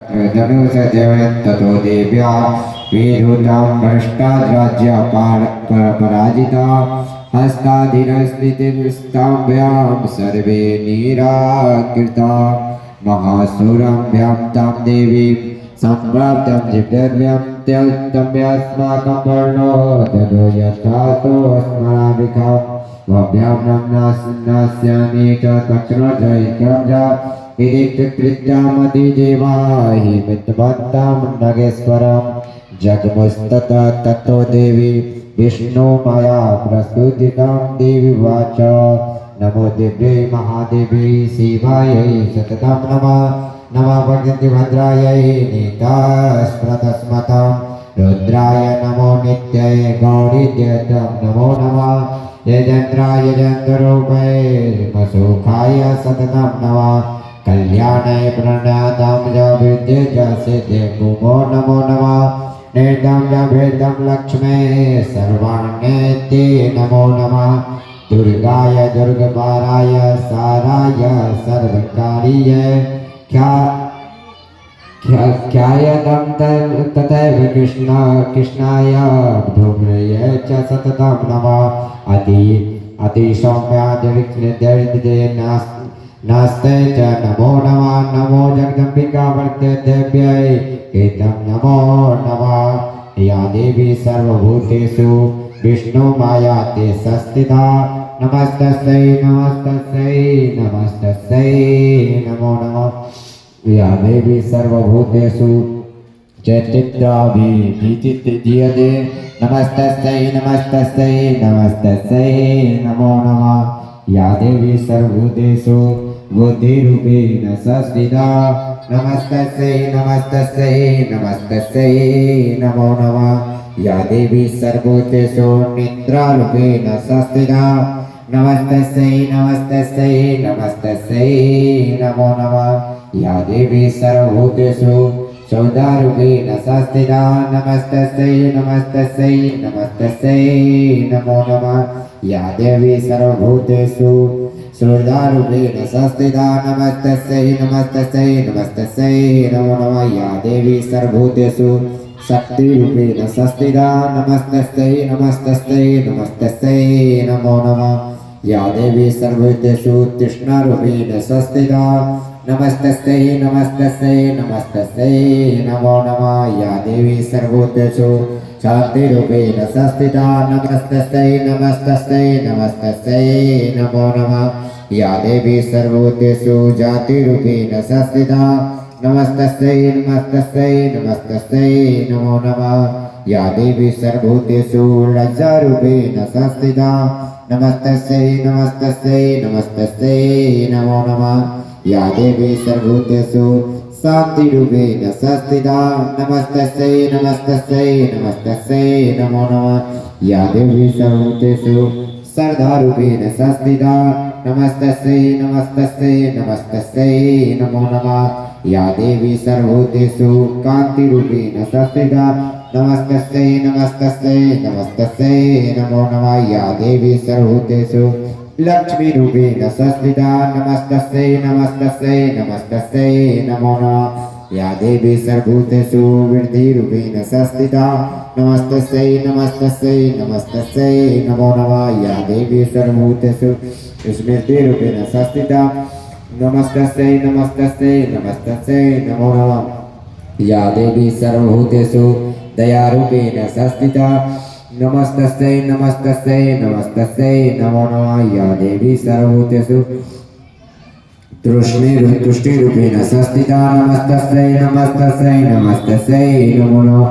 धनुषदेवतो देव्या विरुतां भ्रष्टाद्राज्यपराजिता हस्ताधीनस्थितिस्ताभ्यां सर्वे निराकृता महासुराभ्यां तां देवीं सम्प्राप्तं जिव्यं त्यक्तव्यास्माकं वर्णो ददो यथातो अस्मराभिखा वभ्यां नास्यामि च तक्षणजयिकं च इति कृत्यामतिदेवाहि मितवन्तां नगेश्वरं जगमुस्ततः ततो देवी विष्णु मया प्रस्तुतितां देवी वाच नमो दिव्यै महादेवी शिवायै सततं नमः नमः भगवद्भद्रायै नीतास्प्रतस्मतां रुद्राय नमो नित्याय गौरीद्यतं नमो नमः यजन्त्राय यजन्तरूपाय सुखाय सततं नमः कल्याणाय प्रणदां च विद्ये च सिद्धे भूमो नमो नमः निर्दं च भेदं लक्ष्मे सर्वाण्येते नमो नमः दुर्गाय दुर्गपाराय साराय सर्वकार्य ख्यायदं तथैव कृष्णाय धूम्रय च सततं नमः अतिसौम्यादिर्दे नास्ते च नमो नमः नमो जगदम्बिकावर्तेभ्यै एतं नमो नमः या देवी सर्वभूतेषु विष्णुमाया ते संस्थिता नमस्तस्यै नमस्तस्यै नमस्तस्यै नमो नमः या देवी सर्वभूतेषु चैतन्याभिधीयते नमस्तस्यै नमस्तस्यै नमस्तस्यै नमो नमः या देवी सर्वभूतेषु बुद्धिरूपेण संस्थिता नमस्तस्यै नमस्तस्यै नमस्तस्यै नमो नमः या देवी सर्वभूतेषु निद्रारूपेण संस्थिता नमस्तस्यै नमस्तस्यै नमस्तस्यै नमो नमः या देवी सर्वभूतेषु सौदारूपेण संस्थिता नमस्तस्यै नमस्तस्यै नमस्तस्यै नमो नमः या देवी सर्वभूतेषु सूर्यारूपेण संस्थिता नमस्तस्यै नमस्तस्यै नमस्तस्यै नमो नमः या देवी सर्वभूतेषु शक्तिरूपेण संस्थिता नमस्तस्यै नमस्तस्यै नमस्तस्यै नमो नमः या देवी सर्वभूतेषु तृष्णारूपेण संस्थिता नमस्तस्यै नमस्तस्यै नमस्तस्यै नमो नमः या देवी सर्वभूतेषु शान्तिरूपेण संस्थिता नमस्तस्यै नमस्तस्यै नमस्तस्यै नमो नमः या देवी सर्वभूतेषु जातिरूपेण संस्थिता नमस्तस्यै नमस्तस्यै नमस्तस्यै नमो नमः या देवी सर्वभूतेषु लज्जारूपेण संस्थिता नमस्तस्यै नमस्तस्यै नमस्तस्यै नमो नमः या देवी सर्वभूतेषु शान्तिरूपेण संस्थिता नमस्तस्यै नमस्तस्यै नमस्तस्यै नमो नमः या देवी सर्वभूतेषु श्रद्धारूपेण संस्थिता नमस्तस्यै नमस्तस्यै नमस्तस्यै नमो नमः या देवी सर्वभूतेषु कान्तिरूपेण संस्थिता नमस्तस्यै नमस्तस्यै नमस्तस्यै नमो नमः या देवी सर्वभूतेषु लक्ष्मीरूपेण संस्थिता नमस्तस्यै नमस्तस्यै नमस्तस्यै नमो नमः या देवी सर्वभूतेषु वृद्धिरूपेण संस्थिता नमस्तस्यै नमस्तस्यै नमस्तस्यै नमो नमः या देवी सर्वभूतेषु स्मृतिरूपेण संस्थिता नमस्तस्यै नमस्तस्यै नमस्तस्यै नमो नमः या देवी सर्वभूतेषु दयारूपेण संस्थिता नमस्तस्यै नमस्तस्यै नमस्तस्यै नमो नमः या देवी सर्वभूतेषु तुष्टिरूपेण संस्थिता नमस्तस्यै नमस्तस्यै नमस्तस्यै नमो नमः।